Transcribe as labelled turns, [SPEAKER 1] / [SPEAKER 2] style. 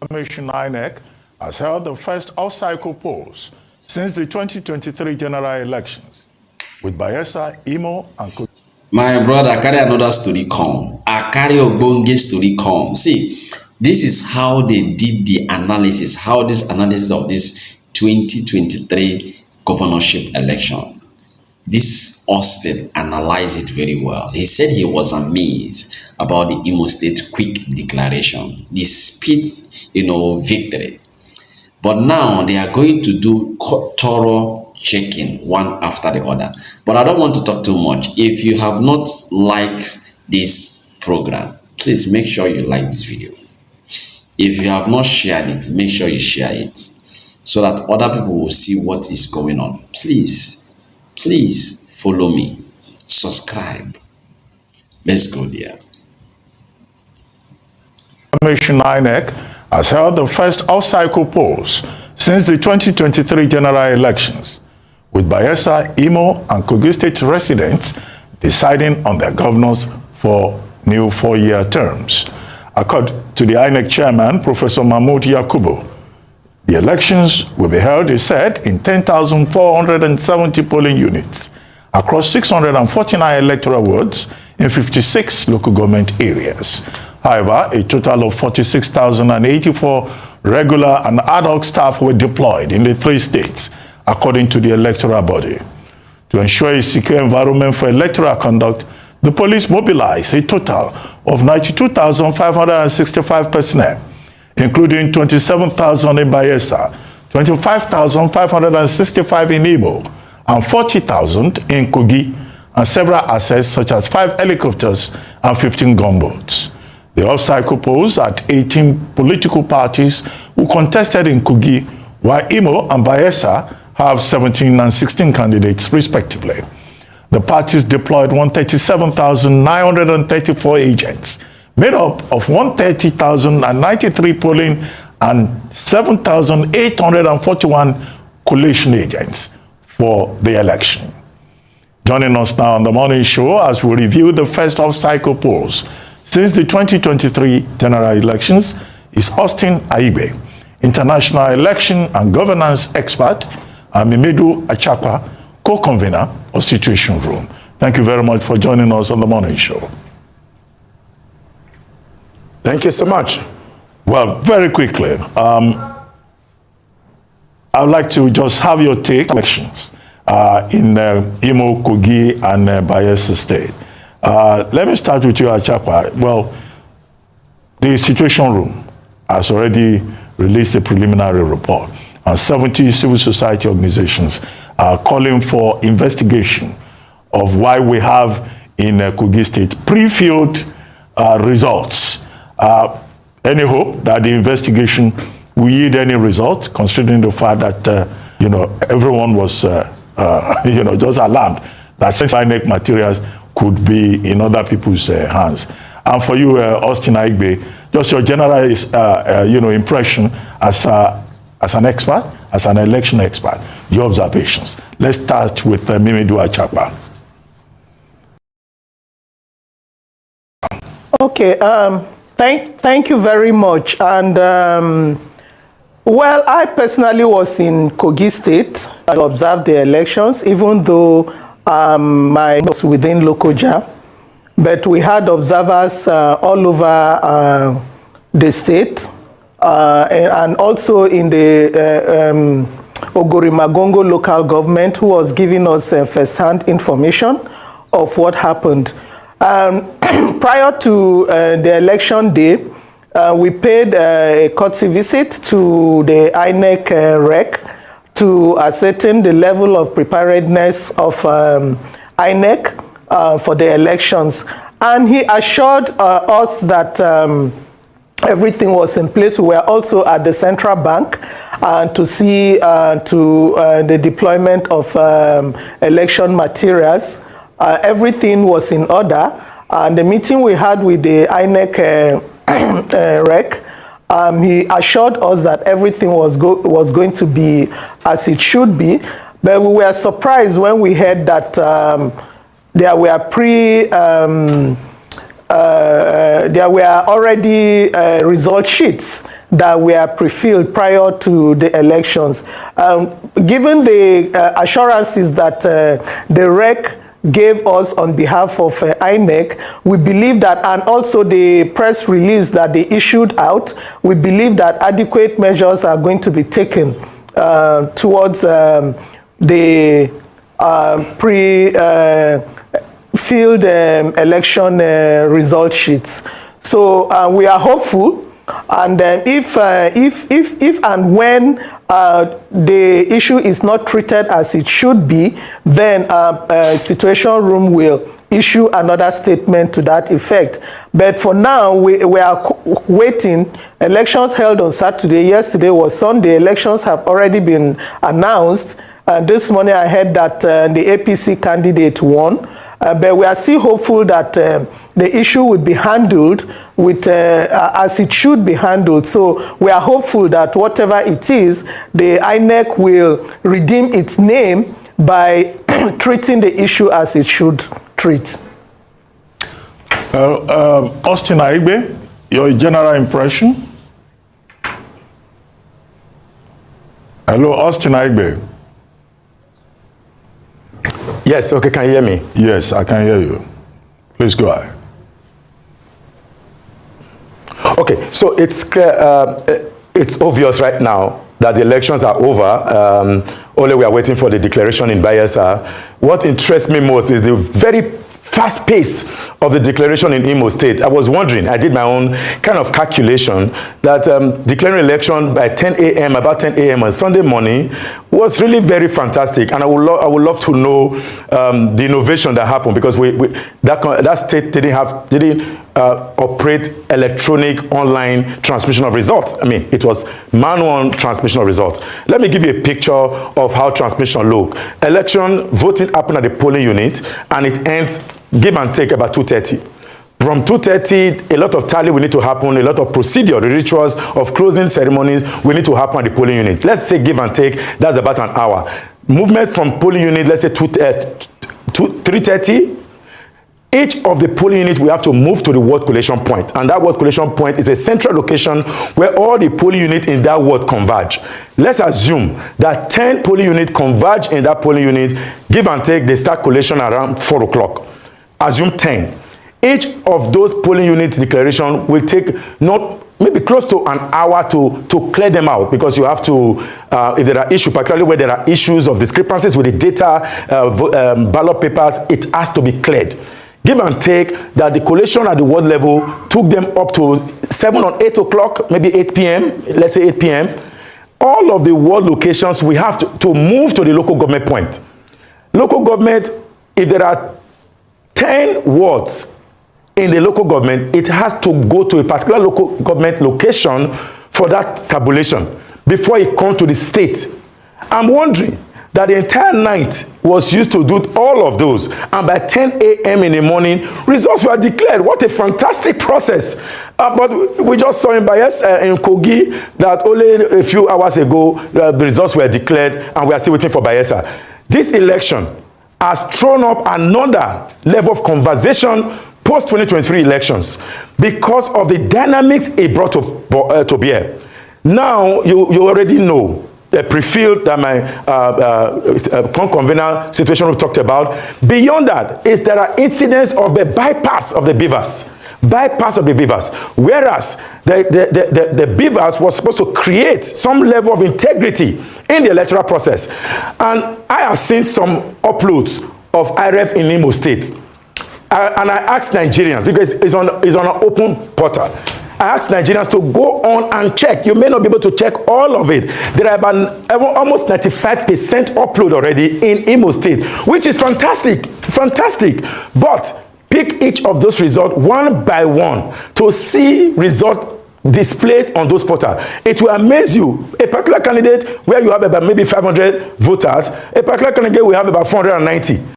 [SPEAKER 1] Commission Inec has held the first off-cycle polls since the 2023 general elections, with Bayelsa, Imo, and Kogi.
[SPEAKER 2] My brother, I carry another story come. I carry a bonge story come. See, this is how they did the analysis, how this analysis of this 2023 governorship election. This Austin analyzed it very well. He said he was amazed about the Imo State quick declaration, the speed, victory. But now they are going to do thorough checking one after the other. But I don't want to talk too much. If you have not liked this program, please make sure you like this video. If you have not shared it, make sure you share it so that other people will see what is going on. Please follow me, subscribe. Let's go there.
[SPEAKER 1] Commission Inec has held the first off-cycle polls since the 2023 general elections, with Bayelsa, Imo, and Kogi State residents deciding on their governors for new 4-year terms. According to the Inec chairman, Professor Mahmoud Yakubu, the elections will be held, he said, in 10,470 polling units across 649 electoral wards in 56 local government areas. However, a total of 46,084 regular and ad hoc staff were deployed in the 3 states, according to the electoral body. To ensure a secure environment for electoral conduct, the police mobilized a total of 92,565 personnel, including 27,000 in Bayelsa, 25,565 in Imo, and 40,000 in Kogi, and several assets such as 5 helicopters and 15 gunboats. The off-cycle polls at 18 political parties who contested in Kogi, while Imo and Bayelsa have 17 and 16 candidates respectively. The parties deployed 137,934 agents, made up of 130,093 polling and 7,841 collation agents for the election. Joining us now on the morning show as we review the first off-cycle polls since the 2023 general elections is Austin ALIGBE, international election and governance expert, and ACHAKPA, co-convener of Situation Room. Thank you very much for joining us on the morning show.
[SPEAKER 3] Thank you so much.
[SPEAKER 1] Well, very quickly, I would like to just have your take on elections in Imo, Kogi, and Bayelsa State. Let me start with you, ACHAKPA. Well, the Situation Room has already released a preliminary report, and 70 civil society organizations are calling for investigation of why we have in Kogi State pre-filled results. Any hope that the investigation will yield any result, considering the fact that everyone was just alarmed that Inec materials could be in other people's hands. And for you, Austin ALIGBE, just your general impression as an expert, as an election expert, your observations. Let's start with ACHAKPA.
[SPEAKER 4] Okay, thank you very much. And well, I personally was in Kogi State. I observed the elections, even though I was within Lokoja. But we had observers all over the state and also in the Ogorimagongo local government, who was giving us first-hand information of what happened. Prior to the election day, we paid a courtesy visit to the Inec rec to ascertain the level of preparedness of Inec for the elections. And he assured us that everything was in place. We were also at the central bank to see the deployment of election materials. Everything was in order. And the meeting we had with the Inec rec, he assured us that everything was going to be as it should be. But we were surprised when we heard that there were there were already result sheets that were pre-filled prior to the elections. Given the assurances that the REC gave us on behalf of Inec, we believe that, and also the press release that they issued out, we believe that adequate measures are going to be taken towards the pre-filled election result sheets. So we are hopeful, and if and when the issue is not treated as it should be, then Situation Room will issue another statement to that effect. But for now, we are waiting. Elections held on Saturday. Yesterday was Sunday. Elections have already been announced. This morning I heard that the APC candidate won. But we are still hopeful that the issue would be handled with as it should be handled. So we are hopeful that whatever it is, the INEC will redeem its name by treating the issue as it should treat.
[SPEAKER 1] Austin ALIGBE, your general impression? Hello, Austin ALIGBE.
[SPEAKER 3] Yes, okay, can you hear me?
[SPEAKER 1] Yes, I can hear you. Please go ahead.
[SPEAKER 3] Okay, so it's clear, it's obvious right now that the elections are over. Only we are waiting for the declaration in Bayelsa. What interests me most is the very fast pace of the declaration in Imo State. I was wondering, I did my own kind of calculation that declaring election by 10 a.m., about 10 a.m. on Sunday morning was really very fantastic. And I would love to know the innovation that happened, because that state didn't operate electronic online transmission of results. I mean, it was manual transmission of results. Let me give you a picture of how transmission looked. Election voting happened at the polling unit, and it ends, give and take, about 2:30. From 2:30, a lot of tally will need to happen, a lot of procedure, the rituals of closing ceremonies will need to happen at the polling unit. Let's say give and take, that's about an hour. Movement from polling unit, let's say 3:30. Each of the polling units we have to move to the ward collation point, and that ward collation point is a central location where all the polling units in that ward converge. Let's assume that 10 polling units converge in that polling unit, give and take, they start collation around 4 o'clock. Assume 10. Each of those polling units declaration will take maybe close to an hour to clear them out, because you have to, if there are issues, particularly where there are issues of discrepancies with the data, ballot papers, it has to be cleared. Give and take that the collation at the ward level took them up to 7 or 8 o'clock, maybe 8 p.m., let's say 8 p.m. All of the ward locations, we have to move to the local government point. Local government, if there are 10 wards in the local government, it has to go to a particular local government location for that tabulation before it comes to the state. I'm wondering that the entire night was used to do all of those, and by 10 a.m. in the morning, results were declared. What a fantastic process. But we just saw in Bayelsa, in Kogi, that only a few hours ago, the results were declared, and we are still waiting for Bayelsa. This election has thrown up another level of conversation post-2023 elections because of the dynamics it brought to bear. Now, you already know the pre-filled that my convener situation we talked about. Beyond that, there are incidents of the bypass of the beavers. Bypass of the beavers. Whereas the beavers was supposed to create some level of integrity in the electoral process. And I have seen some uploads of IREF in Imo State. And I asked Nigerians, because it's on an open portal. I asked Nigerians to go on and check. You may not be able to check all of it. There are about almost 95% upload already in Imo State, which is fantastic, fantastic. But pick each of those results one by one to see results displayed on those portals. It will amaze you. A particular candidate where you have about maybe 500 voters, a particular candidate will have about 490.